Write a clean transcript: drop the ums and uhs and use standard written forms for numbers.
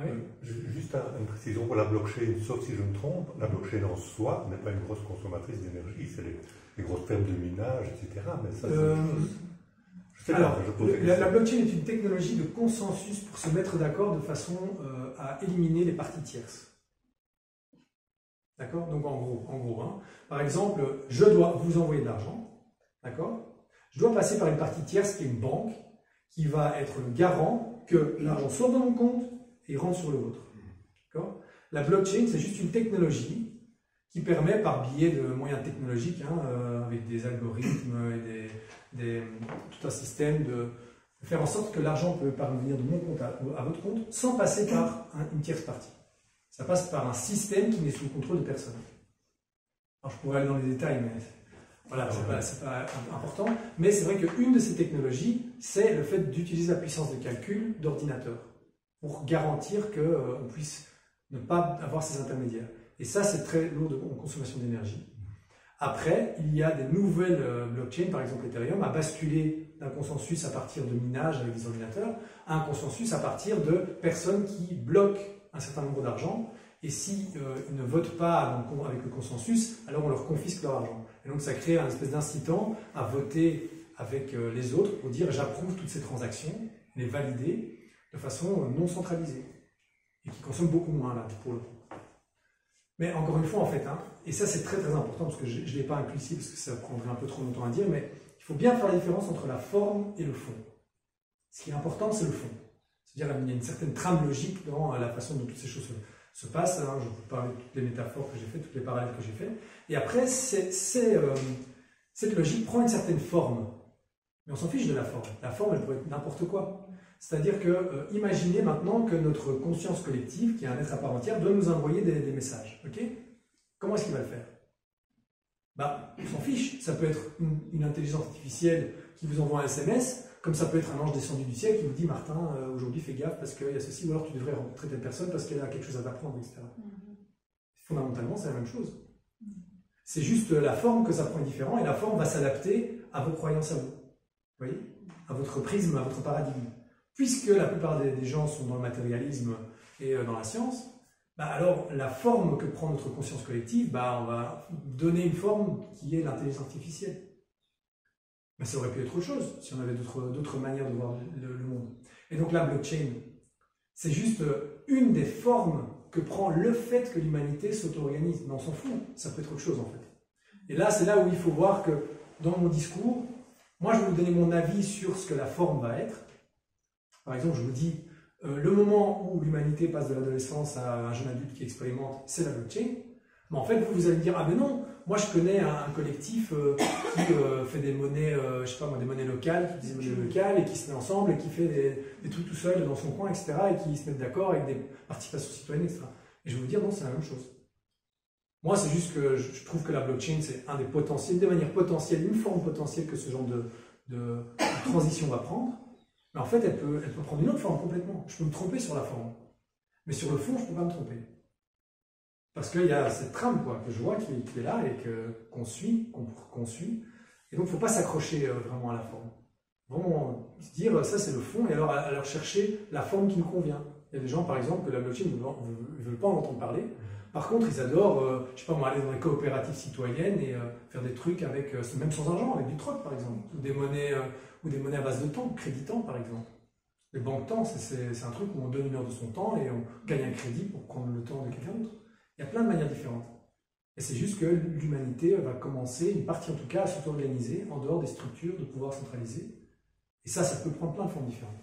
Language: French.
Oui. Juste une précision pour la blockchain, sauf si je me trompe, la blockchain en soi n'est pas une grosse consommatrice d'énergie, c'est les grosses fermes de minage, etc. Mais ça, je sais alors, pas, je pose la blockchain est une technologie de consensus pour se mettre d'accord de façon à éliminer les parties tierces. D'accord? Donc en gros hein, par exemple, je dois vous envoyer de l'argent, d'accord? Je dois passer par une partie tierce qui est une banque, qui va être le garant que l'argent sort de mon compte et rentre sur le vôtre. La blockchain, c'est juste une technologie qui permet, par biais de moyens technologiques, hein, avec des algorithmes et tout un système, de faire en sorte que l'argent peut parvenir de mon compte à votre compte sans passer par une tierce partie. Ça passe par un système qui n'est sous le contrôle de personne. Alors, je pourrais aller dans les détails, mais voilà, c'est pas important. Mais c'est vrai qu'une de ces technologies, c'est le fait d'utiliser la puissance de calcul d'ordinateur pour garantir qu'on puisse ne pas avoir ces intermédiaires. Et ça, c'est très lourd en consommation d'énergie. Après, il y a des nouvelles blockchains, par exemple Ethereum, a basculé d'un consensus à partir de minage avec des ordinateurs à un consensus à partir de personnes qui bloquent un certain nombre d'argent. Et si ils ne votent pas avec le consensus, alors on leur confisque leur argent. Et donc ça crée un espèce d'incitant à voter avec les autres pour dire j'approuve toutes ces transactions, les valider de façon non centralisée. Et qui consomment beaucoup moins là, pour le coup. Mais encore une fois, en fait, hein, et ça c'est très très important, parce que je ne l'ai pas inclus ici, parce que ça prendrait un peu trop longtemps à dire, mais il faut bien faire la différence entre la forme et le fond. Ce qui est important, c'est le fond. C'est-à-dire qu'il y a une certaine trame logique dans la façon dont toutes ces choses se passent. Hein. Je vous parlais de toutes les métaphores que j'ai faites, toutes les parallèles que j'ai faites. Et après, cette logique prend une certaine forme. Mais on s'en fiche de la forme. La forme, elle pourrait être n'importe quoi. C'est-à-dire que, imaginez maintenant que notre conscience collective, qui est un être à part entière, doit nous envoyer des messages. Okay? Comment est-ce qu'il va le faire? Bah, on s'en fiche. Ça peut être une intelligence artificielle qui vous envoie un SMS, comme ça peut être un ange descendu du ciel qui vous dit « Martin, aujourd'hui fais gaffe parce qu'il y a ceci, ou alors tu devrais rencontrer telle personne parce qu'elle a quelque chose à t'apprendre, etc. » Fondamentalement, c'est la même chose. C'est juste la forme que ça prend est différente, et la forme va s'adapter à vos croyances à vous. Vous voyez? À votre prisme, à votre paradigme. Puisque la plupart des gens sont dans le matérialisme et dans la science, bah alors la forme que prend notre conscience collective, bah on va donner une forme qui est l'intelligence artificielle. Mais ça aurait pu être autre chose, si on avait d'autres manières de voir le monde. Et donc la blockchain, c'est juste une des formes que prend le fait que l'humanité s'auto-organise. Mais on s'en fout, ça peut être autre chose en fait. Et là, c'est là où il faut voir que dans mon discours, moi je vais vous donner mon avis sur ce que la forme va être. Par exemple, je vous dis, le moment où l'humanité passe de l'adolescence à un jeune adulte qui expérimente, c'est la blockchain. Mais en fait, vous allez me dire, ah ben non, moi je connais un collectif qui fait des monnaies, je sais pas moi, des monnaies locales, qui utilise des monnaies locales et qui se met ensemble et qui fait des trucs tout seul dans son coin, etc. et qui se mettent d'accord avec des participations citoyennes, etc. Et je vais vous dire, non, c'est la même chose. Moi, c'est juste que je trouve que la blockchain, c'est un des potentiels, des manières potentielles, une forme potentielle que ce genre de transition va prendre. Mais en fait, elle peut prendre une autre forme complètement. Je peux me tromper sur la forme. Mais sur le fond, je ne peux pas me tromper. Parce qu'il y a cette trame quoi, que je vois qui est là et qu'on suit. Et donc, il ne faut pas s'accrocher vraiment à la forme. Vraiment se dire, ça c'est le fond, et alors chercher la forme qui nous convient. Il y a des gens, par exemple, que la blockchain ne veulent pas en entendre parler. Par contre, ils adorent, je sais pas moi, aller dans les coopératives citoyennes et faire des trucs avec, même sans argent, avec du troc, par exemple. Ou des monnaies à base de temps, crédit temps, par exemple. Les banques temps, c'est un truc où on donne une heure de son temps et on gagne un crédit pour prendre le temps de quelqu'un d'autre. Il y a plein de manières différentes. Et c'est juste que l'humanité va commencer, une partie en tout cas, à s'auto-organiser en dehors des structures de pouvoir centralisé. Et ça peut prendre plein de formes différentes.